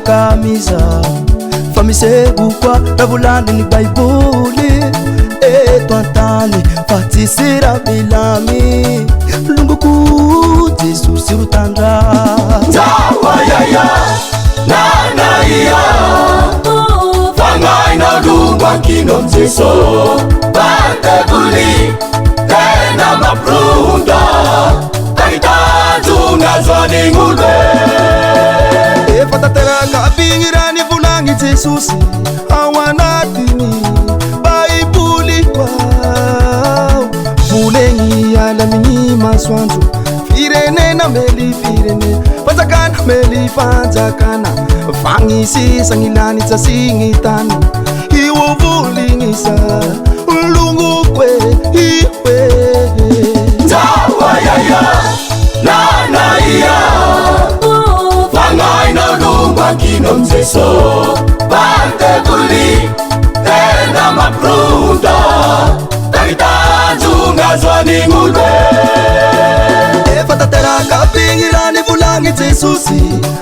kamisa famisegu kwa ravulani ni baibuli eto antani fatisira bilami lungu kuti susirutandra tawayaya nanaiya fangai na lungwa kino mziso batebuli tena maprunda taitatu ngazwani ngulwe fatatera kabingirani vulangi Jesus awanatini baibuli wow vulengi alamini maswanzu firene na meli firene panzakana meli panzakana fangisi sangilani tsasingitani iwo vulingisa ulungu kwe iwe tawayaya nanaiya fangai na lungwa kino mziso batebuli tena maprunda taitatu ngazwani ngulwe fatatera kabingirani vulangi Jesus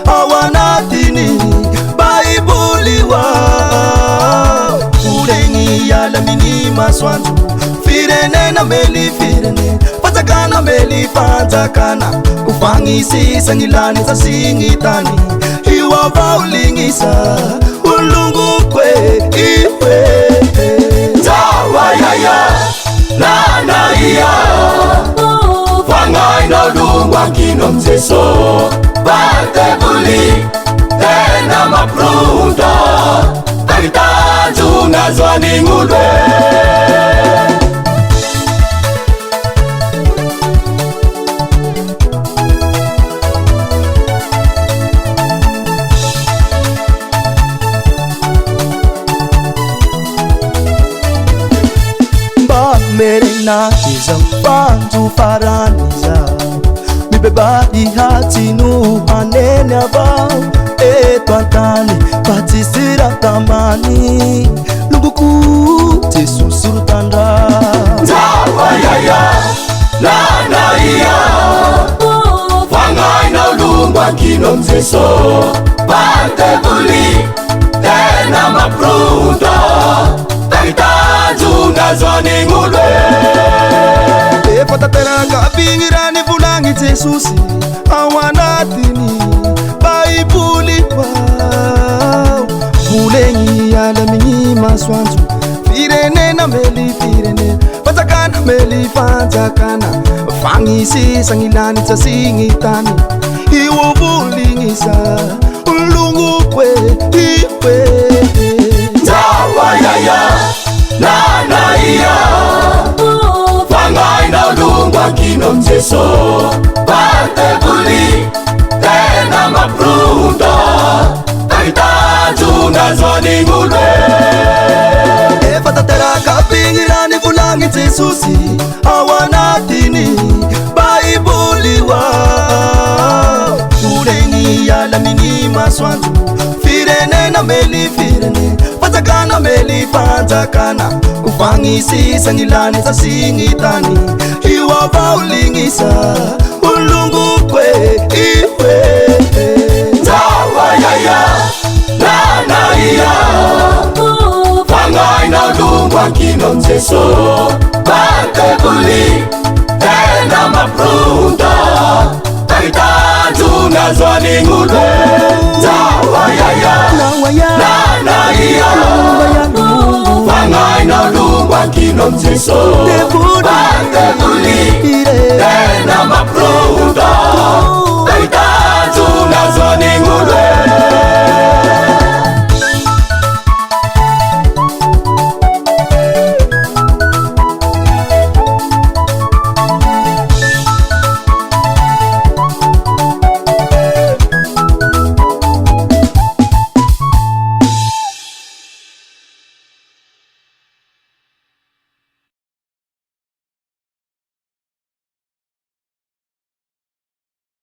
awanatini baibuli wa ulengi alamini maswanzu firene na meli firene panzakana meli panzakana kufangisi sangilani tsasingitani iwa vaulingisa ulungu kwe iwe tawayaya nanaiya fangai na lungwa kino mziso batebuli tena maprunda taitatu ngazwani ngulwe merena iza mfanzu faraniza mibeba ihatinu hanene abao etwantani patisira tamani lungukuti susurutandra tawayaya nanaiya fangai na lungwa kino mziso batebuli tena maprunda taitatu ngazwani ngulwe fatatera kabingirani vulangi Jesus awanatini baibuli wow vulengi alamini maswanzu firene na meli firene panzakana meli panzakana fangisi sangilani tsasingitani iwo vulingisa ulungu kwe iwe tawayaya nanaiya fangai na lungwa kino mziso batebuli tena maprunda taitatu ngazwani ngulwe fatatera kabingirani vulangi Jesus awanatini baibuli wa ulengi alamini maswanzu firene na meli firene panzakana meli panzakana kufangisi sangilani tsasingitani iwa vaulingisa ulungu kwe iwe tawayaya nanaiya fangai na lungwa kino mziso batebuli tena maprunda taitatu ngazwani ngulwe tawayaya nanaiya fangai na lungwa kino mziso batebuli tena maprunda taitatu ngazwani ngulwe